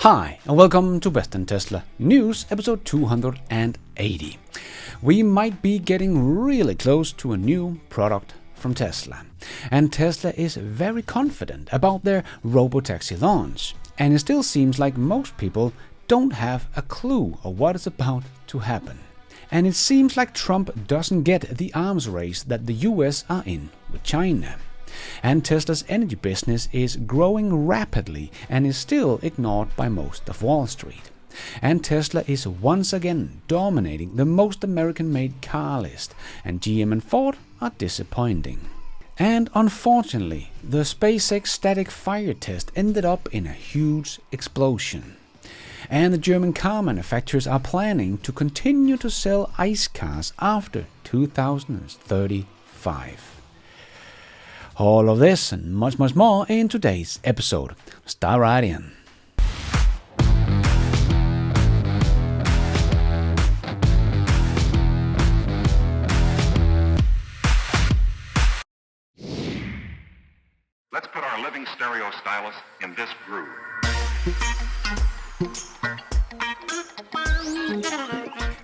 Hi, and welcome to Best in Tesla News, episode 280. We might be getting really close to a new product from Tesla. And Tesla is very confident about their Robotaxi launch. And it still seems like most people don't have a clue of what is about to happen. And it seems like Trump doesn't get the arms race that the US are in with China. And Tesla's energy business is growing rapidly and is still ignored by most of Wall Street. And Tesla is once again dominating the most American-made car list, and GM and Ford are disappointing. And unfortunately, the SpaceX static fire test ended up in a huge explosion. And the German car manufacturers are planning to continue to sell ICE cars after 2035. All of this and much more in today's episode. Start right in. Let's put our living stereo stylus in this groove.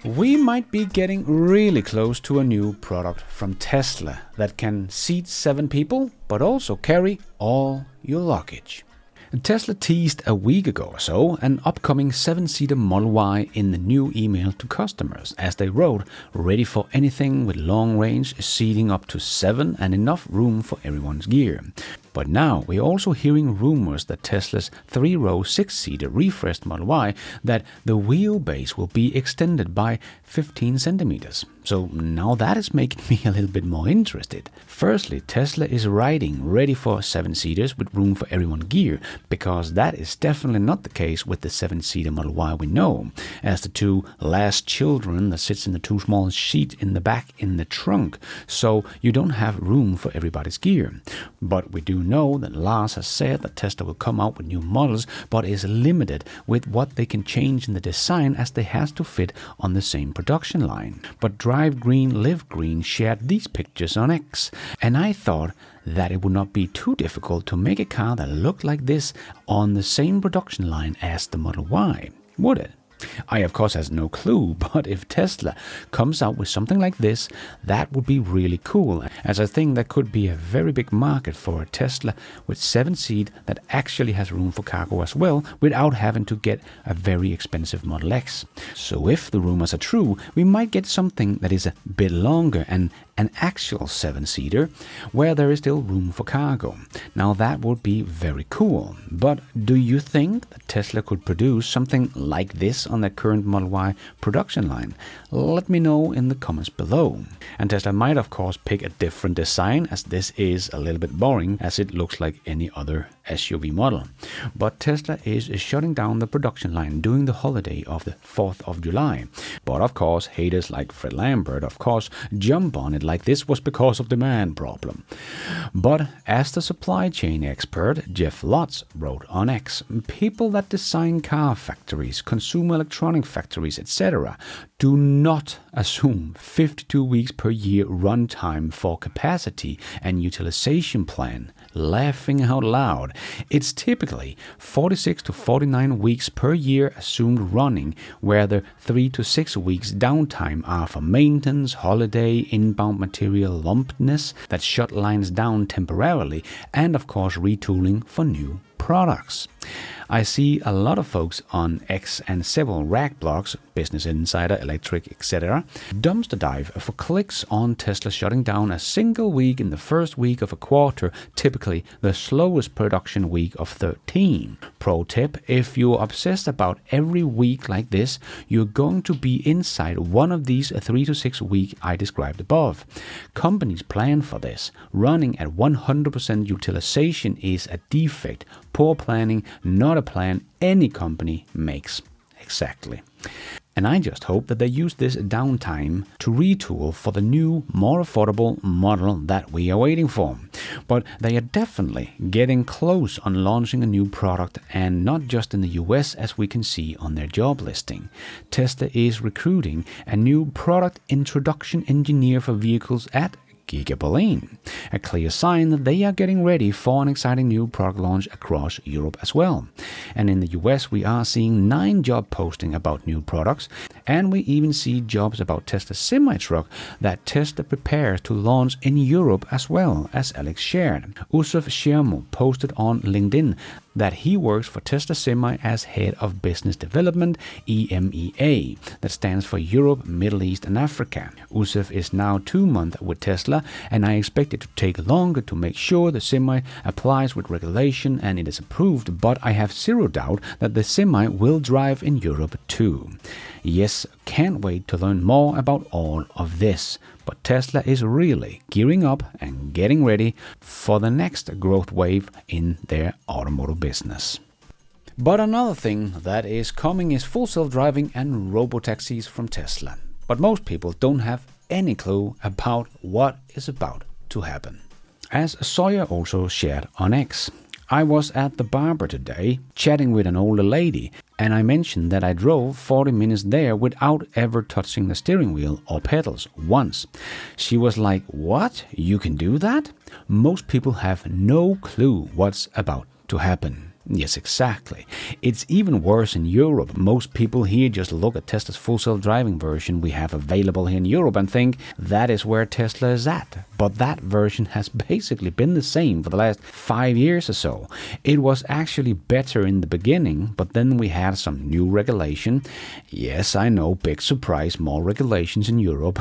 We might be getting really close to a new product from Tesla that can seat 7 people, but also carry all your luggage. Tesla teased a week ago or so an upcoming 7-seater Model Y in the new email to customers, as they wrote, ready for anything with long range, seating up to 7 and enough room for everyone's gear. But now we're also hearing rumors that Tesla's 3-row 6-seater refreshed Model Y, that the wheelbase will be extended by 15 centimeters. So now that is making me a little bit more interested. Firstly, Tesla is writing ready for 7-seaters with room for everyone's gear, because that is definitely not the case with the 7-seater Model Y we know, as the 2 last children that sits in the 2 small seats in the back in the trunk, so you don't have room for everybody's gear. But we do know that Lars has said that Tesla will come out with new models, but is limited with what they can change in the design, as they have to fit on the same production line. But Drive Green, Live Green shared these pictures on X, and I thought that it would not be too difficult to make a car that looked like this on the same production line as the Model Y, would it? I of course has no clue, but if Tesla comes out with something like this, that would be really cool, as I think that could be a very big market for a Tesla with 7-seat that actually has room for cargo as well, without having to get a very expensive Model X. So if the rumors are true, we might get something that is a bit longer and an actual 7-seater where there is still room for cargo. Now that would be very cool. But do you think that Tesla could produce something like this on their current Model Y production line? Let me know in the comments below. And Tesla might of course pick a different design, as this is a little bit boring, as it looks like any other SUV model. But Tesla is shutting down the production line during the holiday of the 4th of July. But of course, haters like Fred Lambert of course jump on it like this was because of demand problem. But as the supply chain expert Jeff Lutz wrote on X, people that design car factories, consumer electronic factories, etc. do not assume 52 weeks per year runtime for capacity and utilization plan. Laughing out loud. It's typically 46 to 49 weeks per year assumed running, where the 3 to 6 weeks downtime are for maintenance, holiday, inbound material lumpedness that shut lines down temporarily, and of course retooling for new products. I see a lot of folks on X and several rag blogs, Business Insider, Electric, etc., dumpster dive for clicks on Tesla shutting down a single week in the first week of a quarter, typically the slowest production week of 13. Pro tip, if you're obsessed about every week like this, you're going to be inside one of these 3 to 6 weeks I described above. Companies plan for this. Running at 100% utilization is a defect. Poor planning, not a plan any company makes. Exactly. And I just hope that they use this downtime to retool for the new, more affordable model that we are waiting for. But they are definitely getting close on launching a new product, and not just in the US, as we can see on their job listing. Tesla is recruiting a new product introduction engineer for vehicles at Giga Berlin. A clear sign that they are getting ready for an exciting new product launch across Europe as well. And in the US we are seeing 9 job postings about new products, and we even see jobs about Tesla semi-truck that Tesla prepares to launch in Europe as well, as Alex shared. Usuf Shermo posted on LinkedIn that he works for Tesla Semi as Head of Business Development, EMEA, that stands for Europe, Middle East and Africa. Usuf is now 2 months with Tesla, and I expect it to take longer to make sure the Semi applies with regulation and it is approved, but I have zero doubt that the Semi will drive in Europe too. Yes, can't wait to learn more about all of this. But Tesla is really gearing up and getting ready for the next growth wave in their automotive business. But another thing that is coming is full self-driving and robotaxis from Tesla. But most people don't have any clue about what is about to happen. As Sawyer also shared on X, I was at the barber today chatting with an older lady, and I mentioned that I drove 40 minutes there without ever touching the steering wheel or pedals once. She was like, "What? You can do that?" Most people have no clue what's about to happen. Yes, exactly. It's even worse in Europe. Most people here just look at Tesla's full self-driving version we have available here in Europe and think that is where Tesla is at. But that version has basically been the same for the last 5 years or so. It was actually better in the beginning, but then we had some new regulation. Yes, I know, big surprise, more regulations in Europe.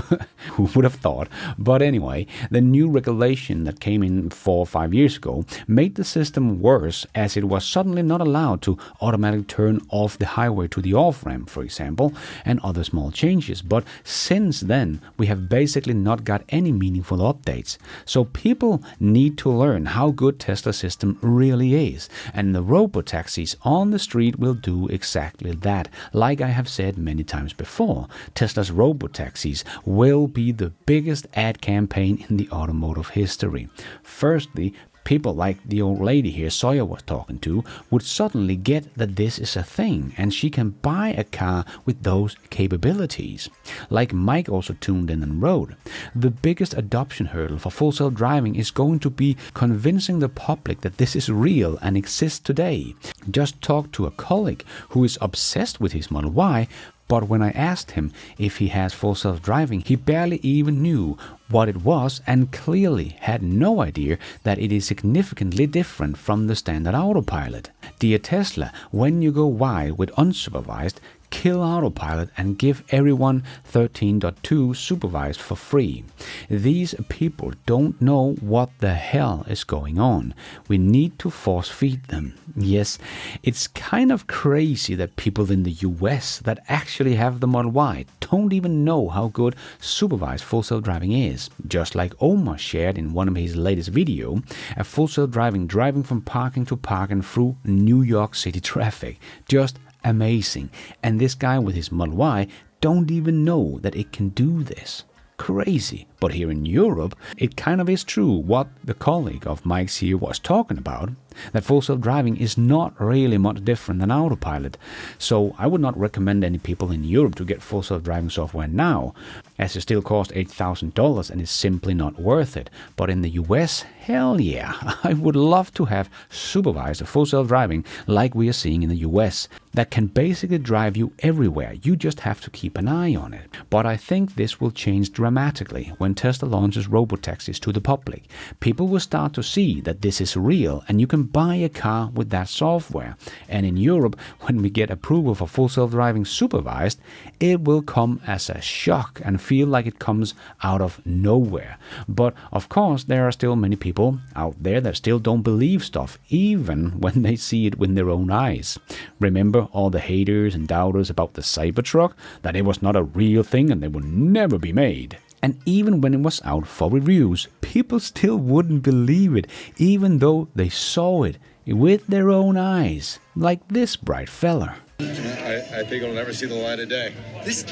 Who would have thought? But anyway, the new regulation that came in 4 or 5 years ago made the system worse, as it was suddenly not allowed to automatically turn off the highway to the off-ramp, for example, and other small changes. But since then, we have basically not got any meaningful updates. So people need to learn how good Tesla's system really is. And the robotaxis on the street will do exactly that. Like I have said many times before, Tesla's robotaxis will be the biggest ad campaign in the automotive history. Firstly, people like the old lady here Sawyer was talking to would suddenly get that this is a thing and she can buy a car with those capabilities. Like Mike also tuned in and wrote, the biggest adoption hurdle for full self-driving is going to be convincing the public that this is real and exists today. Just talked to a colleague who is obsessed with his Model Y, but when I asked him if he has full self-driving, he barely even knew what it was and clearly had no idea that it is significantly different from the standard autopilot. Dear Tesla, when you go wide with unsupervised, kill autopilot and give everyone 13.2 supervised for free. These people don't know what the hell is going on. We need to force feed them. Yes, it's kind of crazy that people in the US that actually have the Model Y don't even know how good supervised full self-driving is. Just like Omar shared in one of his latest video, a full self-driving driving from parking to parking through New York City traffic. Just amazing. And this guy with his Model Y don't even know that it can do this. Crazy. But here in Europe, it kind of is true what the colleague of Mike's here was talking about, that full self-driving is not really much different than autopilot. So I would not recommend any people in Europe to get full self-driving software now, as it still costs $8,000 and is simply not worth it. But in the US, hell yeah, I would love to have supervised full self-driving like we are seeing in the US, that can basically drive you everywhere. You just have to keep an eye on it. But I think this will change dramatically when Tesla launches robotaxis to the public. People will start to see that this is real and you can buy a car with that software. And in Europe, when we get approval for full self-driving supervised, it will come as a shock and feel like it comes out of nowhere. But of course, there are still many people out there that still don't believe stuff, even when they see it with their own eyes. Remember all the haters and doubters about the Cybertruck, that it was not a real thing and they would never be made. And even when it was out for reviews, people still wouldn't believe it, even though they saw it with their own eyes, like this bright fella. I think it'll never see the light of day. This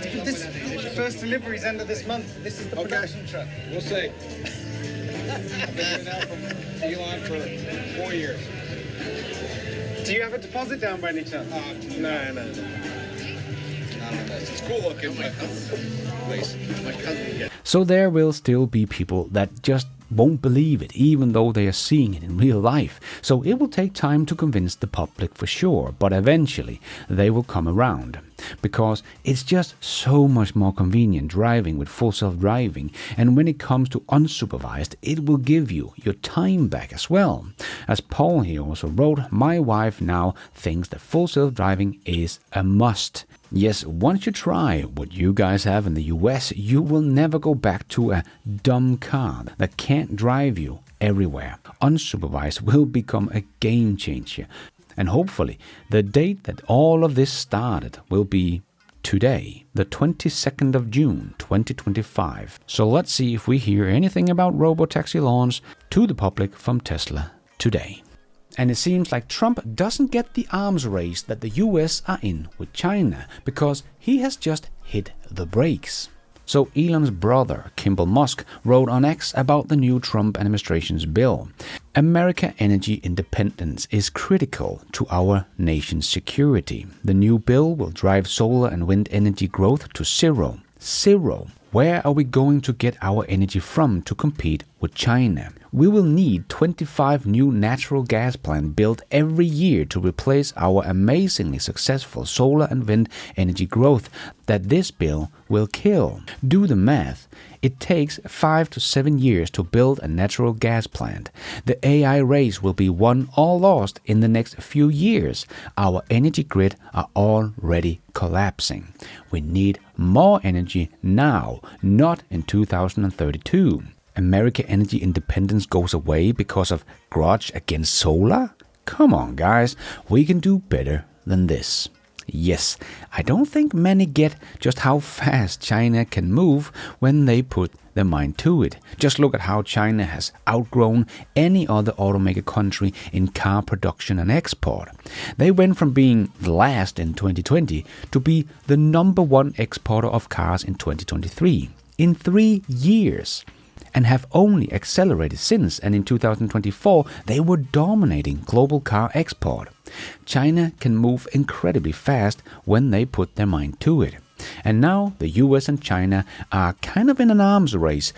first delivery's end of this month. This is the production truck. We'll see. I've been doing that from Elon for 4 years. Do you have a deposit down by any chance? No. It's cool looking. My cousin. So there will still be people that just won't believe it, even though they are seeing it in real life. So it will take time to convince the public for sure, but eventually they will come around. Because it's just so much more convenient driving with full self-driving, and when it comes to unsupervised, it will give you your time back as well. As Paul here also wrote, my wife now thinks that full self-driving is a must. Yes, once you try what you guys have in the US, you will never go back to a dumb car that can't drive you everywhere. Unsupervised will become a game changer. And hopefully, the date that all of this started will be today, the 22nd of June, 2025. So let's see if we hear anything about Robotaxi launch to the public from Tesla today. And it seems like Trump doesn't get the arms race that the US are in with China, because he has just hit the brakes. So Elon's brother, Kimball Musk, wrote on X about the new Trump administration's bill. American energy independence is critical to our nation's security. The new bill will drive solar and wind energy growth to zero. Zero. Where are we going to get our energy from to compete with China? We will need 25 new natural gas plants built every year to replace our amazingly successful solar and wind energy growth that this bill will kill. Do the math. It takes 5 to 7 years to build a natural gas plant. The AI race will be won or lost in the next few years. Our energy grid are already collapsing. We need more energy now, not in 2032. American energy independence goes away because of grudge against solar? Come on, guys, we can do better than this. Yes, I don't think many get just how fast China can move when they put their mind to it. Just look at how China has outgrown any other automaker country in car production and export. They went from being the last in 2020 to be the #1 exporter of cars in 2023. In 3 years. And have only accelerated since, and in 2024 they were dominating global car export. China can move incredibly fast when they put their mind to it. And now the US and China are kind of in an arms race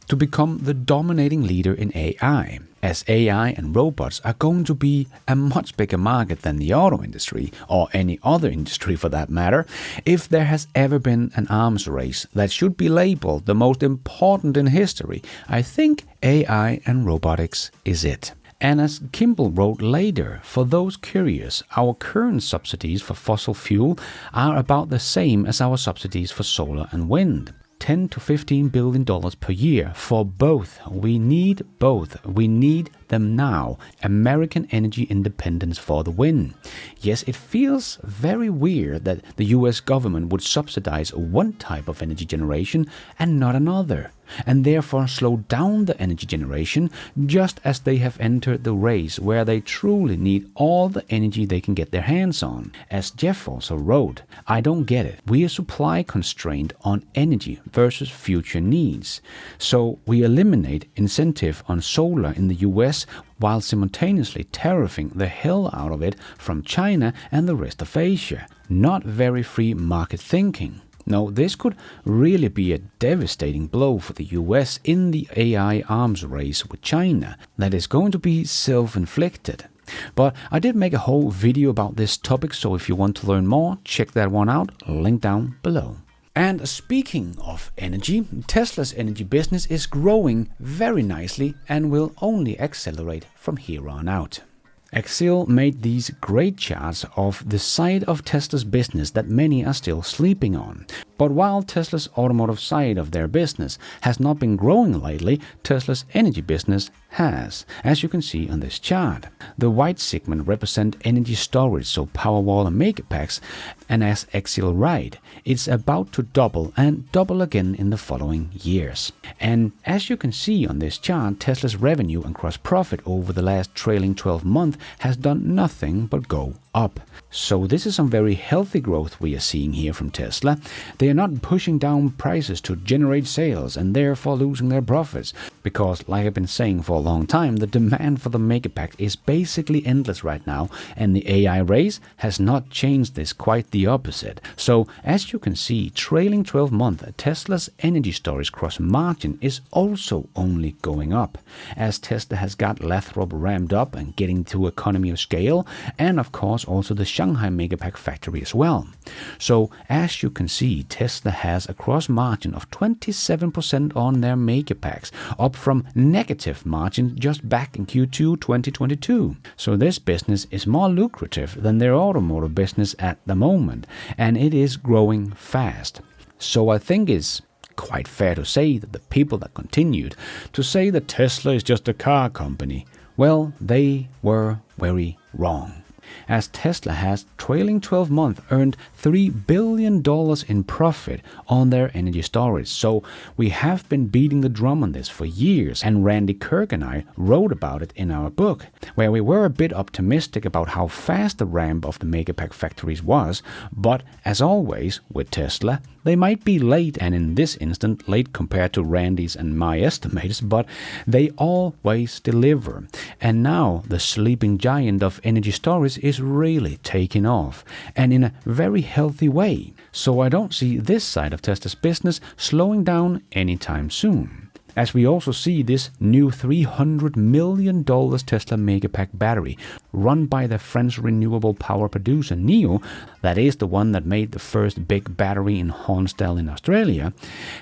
to become the dominating leader in AI, as AI and robots are going to be a much bigger market than the auto industry, or any other industry for that matter. If there has ever been an arms race that should be labeled the most important in history, I think AI and robotics is it. And as Kimball wrote later, for those curious, our current subsidies for fossil fuel are about the same as our subsidies for solar and wind. $10 to $15 billion per year for both. We need both. We need them now. American energy independence for the win. Yes, it feels very weird that the US government would subsidize one type of energy generation and not another, and therefore slow down the energy generation, just as they have entered the race where they truly need all the energy they can get their hands on. As Jeff also wrote, I don't get it. We are supply constrained on energy versus future needs. So we eliminate incentive on solar in the US while simultaneously tariffing the hell out of it from China and the rest of Asia. Not very free market thinking. No, this could really be a devastating blow for the US in the AI arms race with China that is going to be self-inflicted. But I did make a whole video about this topic, so if you want to learn more, check that one out, link down below. And speaking of energy, Tesla's energy business is growing very nicely and will only accelerate from here on out. Axel made these great charts of the side of Tesla's business that many are still sleeping on. But while Tesla's automotive side of their business has not been growing lately, Tesla's energy business has, as you can see on this chart. The white segment represent energy storage, so Powerwall and Megapacks, and as Axel write, it's about to double and double again in the following years. And as you can see on this chart, Tesla's revenue and gross profit over the last trailing 12 months has done nothing but go up. So this is some very healthy growth we are seeing here from Tesla. They are not pushing down prices to generate sales and therefore losing their profits, because like I've been saying for a long time, the demand for the Megapack is basically endless right now, and the AI race has not changed this, quite the opposite. So, as you can see, trailing 12-month, Tesla's energy storage gross margin is also only going up, as Tesla has got Lathrop ramped up and getting to economy of scale, and of course also the Shanghai Megapack factory as well. So, as you can see, Tesla has a gross margin of 27% on their Megapacks, up from negative margin just back in Q2 2022. So this business is more lucrative than their automotive business at the moment, and it is growing fast. So I think it's quite fair to say that the people that continued to say that Tesla is just a car company, well, they were very wrong, as Tesla has, trailing 12 months, earned $3 billion in profit on their energy storage. So we have been beating the drum on this for years, and Randy Kirk and I wrote about it in our book, where we were a bit optimistic about how fast the ramp of the Megapack factories was, but as always with Tesla, they might be late, and in this instant late compared to Randy's and my estimates, but they always deliver. And now the sleeping giant of energy storage is really taking off, and in a very healthy way. So I don't see this side of Tesla's business slowing down anytime soon, as we also see this new $300 million Tesla Megapack battery, run by the French renewable power producer NEO, that is the one that made the first big battery in Hornsdale in Australia,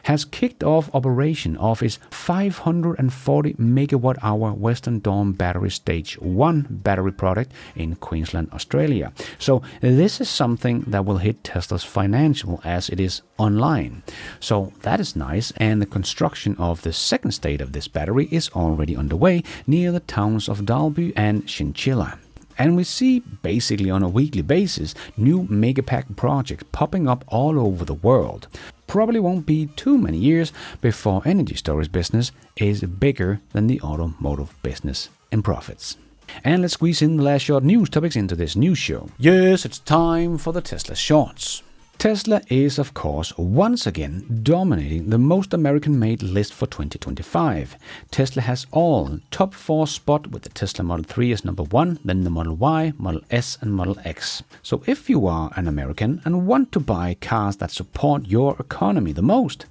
has kicked off operation of its 540 megawatt-hour Western Dawn Battery Stage 1 battery product in Queensland, Australia. So this is something that will hit Tesla's financial as it is online. So that is nice, and the construction of the second stage of this battery is already underway near the towns of Dalby and Chinchilla. And we see basically on a weekly basis new Megapack projects popping up all over the world. Probably won't be too many years before energy storage business is bigger than the automotive business in profits. And let's squeeze in the last short news topics into this news show. Yes, it's time for the Tesla Shorts. Tesla is, of course, once again dominating the most American-made list for 2025. Tesla has all top 4 spot, with the Tesla Model 3 as number 1, then the Model Y, Model S and Model X. So if you are an American and want to buy cars that support your economy the most,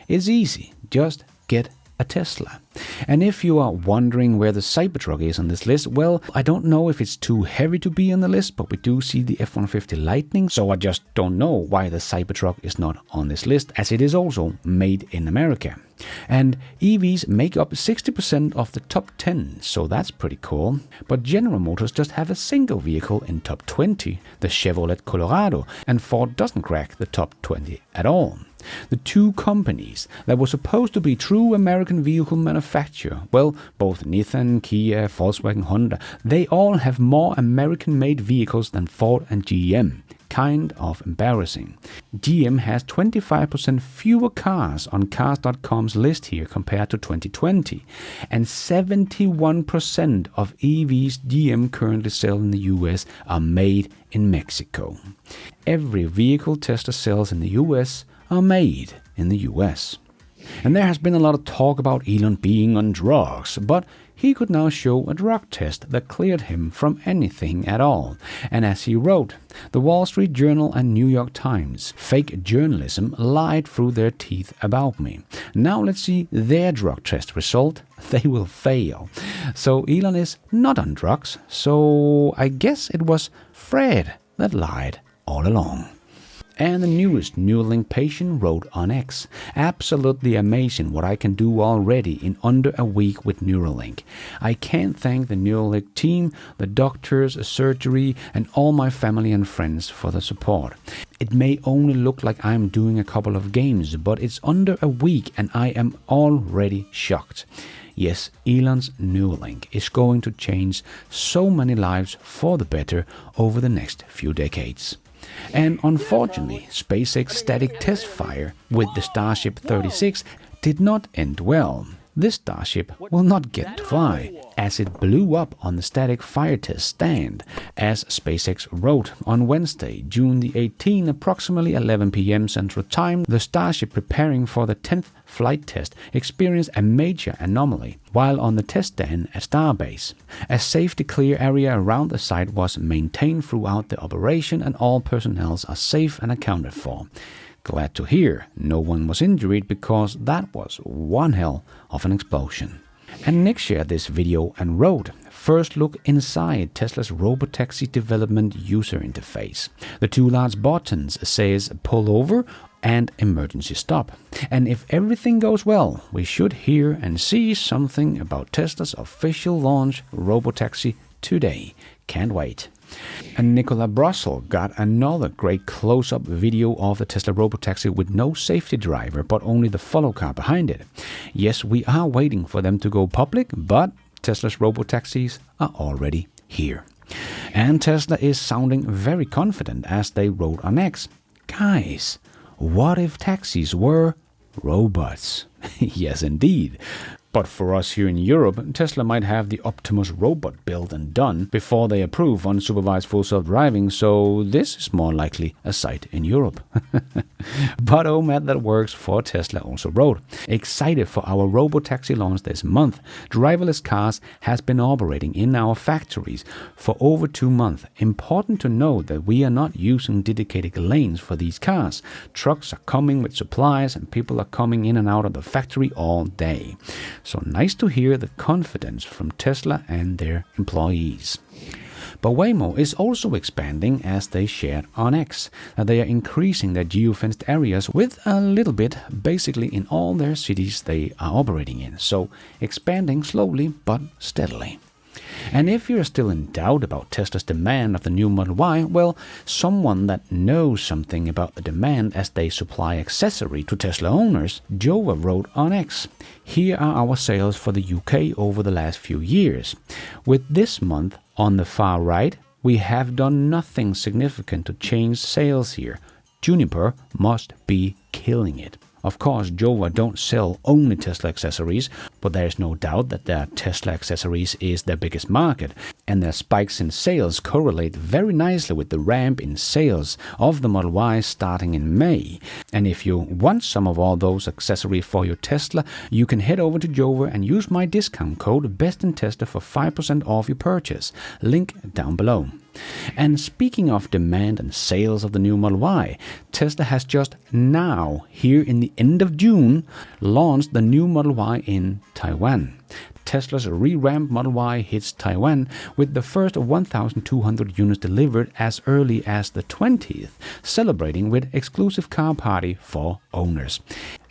it's easy. Just get a Tesla. And if you are wondering where the Cybertruck is on this list, well, I don't know if it's too heavy to be on the list, but we do see the F-150 Lightning, so I just don't know why the Cybertruck is not on this list, as it is also made in America. And EVs make up 60% of the top 10, so that's pretty cool. But General Motors just have a single vehicle in top 20, the Chevrolet Colorado, and Ford doesn't crack the top 20 at all. The two companies that were supposed to be true American vehicle manufacturer, well, both Nissan, Kia, Volkswagen, Honda, they all have more American-made vehicles than Ford and GM. Kind of embarrassing. GM has 25% fewer cars on Cars.com's list here compared to 2020, and 71% of EVs GM currently sell in the US are made in Mexico. Every vehicle Tesla sells in the US are made in the US. And there has been a lot of talk about Elon being on drugs, but he could now show a drug test that cleared him from anything at all. And as he wrote, the Wall Street Journal and New York Times, fake journalism, lied through their teeth about me. Now let's see their drug test result. They will fail. So Elon is not on drugs, so I guess it was Fred that lied all along. And the newest Neuralink patient wrote on X, absolutely amazing what I can do already in under a week with Neuralink. I can't thank the Neuralink team, the doctors, surgery, and all my family and friends for the support. It may only look like I'm doing a couple of games, but it's under a week and I am already shocked. Yes, Elon's Neuralink is going to change so many lives for the better over the next few decades. And unfortunately, SpaceX static test fire with the Starship 36 did not end well. this Starship will not get to fly, as it blew up on the static fire test stand, as SpaceX wrote on Wednesday, June the 18th, approximately 11 p.m. Central Time. The Starship preparing for the 10th flight test experienced a major anomaly while on the test stand at Starbase. A safety clear area around the site was maintained throughout the operation, and all personnel are safe and accounted for. Glad to hear no one was injured, because that was one hell of an explosion. And Nick shared this video and wrote, "First look inside Tesla's Robotaxi development user interface. The two large buttons says pull over and emergency stop. And if everything goes well, we should hear and see something about Tesla's official launch Robotaxi today. Can't wait." And Nicola Brussel got another great close-up video of the Tesla Robotaxi with no safety driver, but only the follow car behind it. Yes, we are waiting for them to go public, but Tesla's Robotaxis are already here. And Tesla is sounding very confident, as they wrote on X. "Guys, what if taxis were robots?" Yes, indeed. But for us here in Europe, Tesla might have the Optimus robot built and done before they approve unsupervised full self-driving, so this is more likely a sight in Europe. But OMAD that works for Tesla also wrote, "Excited for our Robotaxi launch this month. Driverless cars has been operating in our factories for over 2 months. Important to know that we are not using dedicated lanes for these cars. Trucks are coming with supplies and people are coming in and out of the factory all day." So nice to hear the confidence from Tesla and their employees. But Waymo is also expanding, as they shared on X, that they are increasing their geofenced areas with a little bit, basically in all their cities they are operating in. So expanding slowly but steadily. And if you're still in doubt about Tesla's demand of the new Model Y, well, someone that knows something about the demand as they supply accessory to Tesla owners, Jova wrote on X, "Here are our sales for the UK over the last few years. With this month on the far right, we have done nothing significant to change sales here. Juniper must be killing it." Of course, Jova don't sell only Tesla accessories, but there is no doubt that their Tesla accessories is their biggest market, and their spikes in sales correlate very nicely with the ramp in sales of the Model Y starting in May. And if you want some of all those accessories for your Tesla, you can head over to Jova and use my discount code BESTINTESLA for 5% off your purchase. Link down below. And speaking of demand and sales of the new Model Y, Tesla has just now, here in the end of June, launched the new Model Y in Taiwan. Tesla's revamped Model Y hits Taiwan with the first 1,200 units delivered as early as the 20th, celebrating with exclusive car party for owners.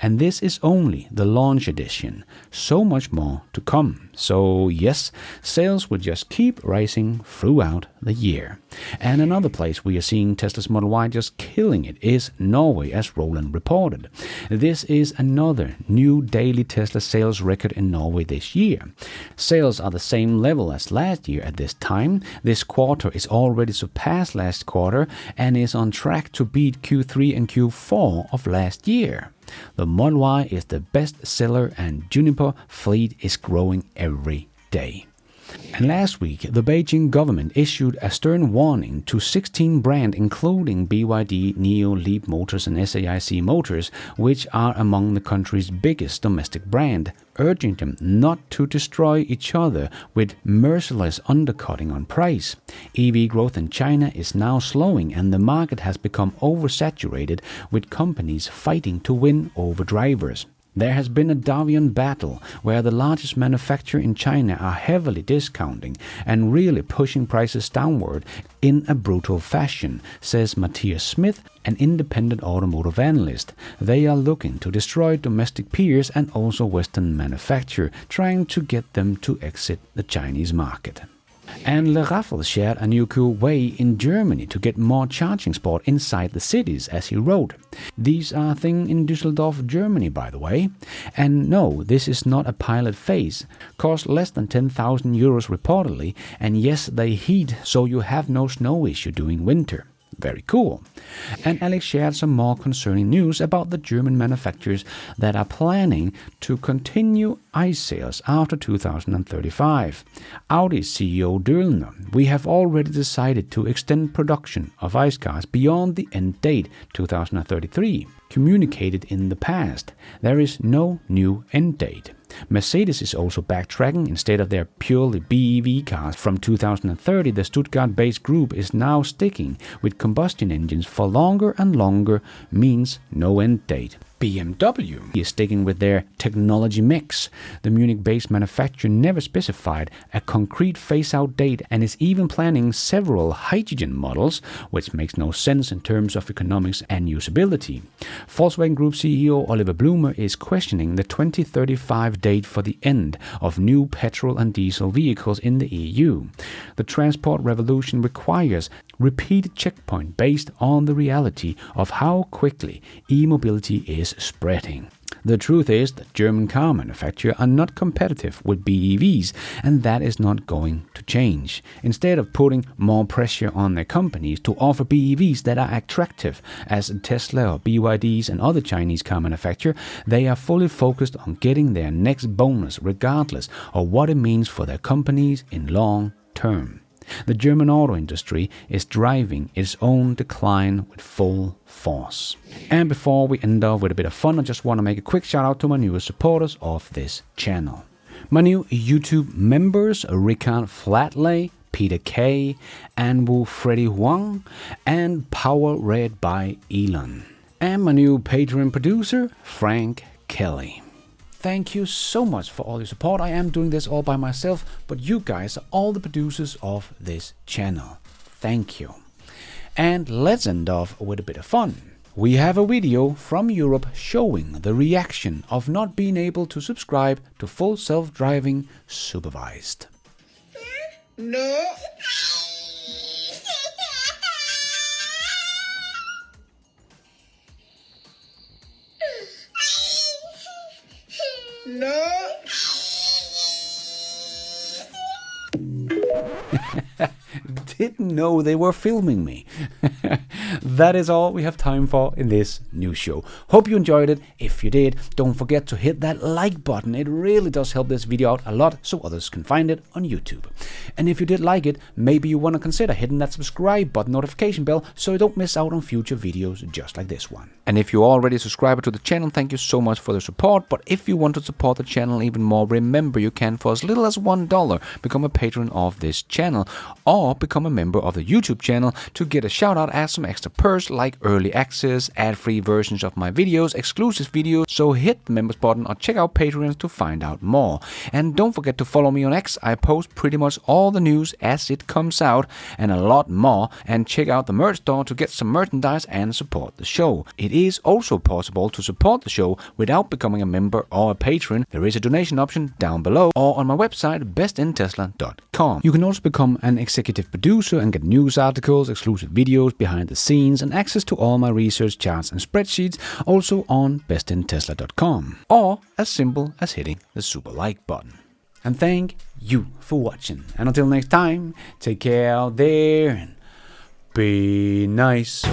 And this is only the launch edition. So much more to come. So yes, sales will just keep rising throughout the year. And another place we are seeing Tesla's Model Y just killing it is Norway, as Roland reported. This is another new daily Tesla sales record in Norway this year. Sales are the same level as last year at this time. This quarter is already surpassed last quarter and is on track to beat Q3 and Q4 of last year. The Model Y is the best seller, and Juniper fleet is growing every day. And last week, the Beijing government issued a stern warning to 16 brands, including BYD, NIO, Leap Motors and SAIC Motors, which are among the country's biggest domestic brand, urging them not to destroy each other with merciless undercutting on price. EV growth in China is now slowing, and the market has become oversaturated with companies fighting to win over drivers. There has been a Davian battle where the largest manufacturer in China are heavily discounting and really pushing prices downward in a brutal fashion, says Matthias Smith, an independent automotive analyst. They are looking to destroy domestic peers and also Western manufacturers, trying to get them to exit the Chinese market. And Le Raffel shared a new cool way in Germany to get more charging spots inside the cities, as he wrote. These are things in Düsseldorf, Germany, by the way. And no, this is not a pilot phase. Cost less than 10,000 euros reportedly, and yes, they heat, so you have no snow issue during winter. Very cool. And Alex shared some more concerning news about the German manufacturers that are planning to continue ICE sales after 2035. Audi CEO Döllner, we have already decided to extend production of ICE cars beyond the end date 2033. Communicated in the past, there is no new end date. Mercedes is also backtracking. Instead of their purely BEV cars from 2030, the Stuttgart-based group is now sticking with combustion engines for longer and longer, means no end date. BMW is sticking with their technology mix. The Munich-based manufacturer never specified a concrete phase-out date and is even planning several hydrogen models, which makes no sense in terms of economics and usability. Volkswagen Group CEO Oliver Blume is questioning the 2035 date for the end of new petrol and diesel vehicles in the EU. The transport revolution requires repeated checkpoint based on the reality of how quickly e-mobility is spreading. The truth is that German car manufacturers are not competitive with BEVs, and that is not going to change. Instead of putting more pressure on their companies to offer BEVs that are attractive, as Tesla or BYDs and other Chinese car manufacturers, they are fully focused on getting their next bonus regardless of what it means for their companies in long term. The German auto industry is driving its own decline with full force. And before we end off with a bit of fun, I just want to make a quick shout out to my newest supporters of this channel. My new YouTube members, Rickard Flatley, Peter K, Anwu Freddy Huang, and Power Read by Elon. And my new Patreon producer, Frank Kelly. Thank you so much for all your support. I am doing this all by myself, but you guys are all the producers of this channel. Thank you. And let's end off with a bit of fun. We have a video from Europe showing the reaction of not being able to subscribe to full self-driving supervised. No. No. Didn't know they were filming me. That is all we have time for in this news show. Hope you enjoyed it. If you did, don't forget to hit that like button. It really does help this video out a lot so others can find it on YouTube. And if you did like it, maybe you want to consider hitting that subscribe button, notification bell, so you don't miss out on future videos just like this one. And if you're already a subscriber to the channel, thank you so much for the support. But if you want to support the channel even more, remember you can, for as little as $1, become a patron of this channel, or become a member of the YouTube channel to get a shout out as some extra perks like early access, ad-free versions of my videos, exclusive videos. So hit the members button or check out Patreon to find out more. And don't forget to follow me on X. I post pretty much all the news as it comes out and a lot more. And check out the merch store to get some merchandise and support the show. It is also possible to support the show without becoming a member or a patron. There is a donation option down below or on my website bestintesla.com. You can also become an executive producer and get news articles, exclusive videos, behind the scenes, and access to all my research charts and spreadsheets, also on bestintesla.com, or as simple as hitting the super like button. And thank you for watching. And until next time, take care out there and be nice.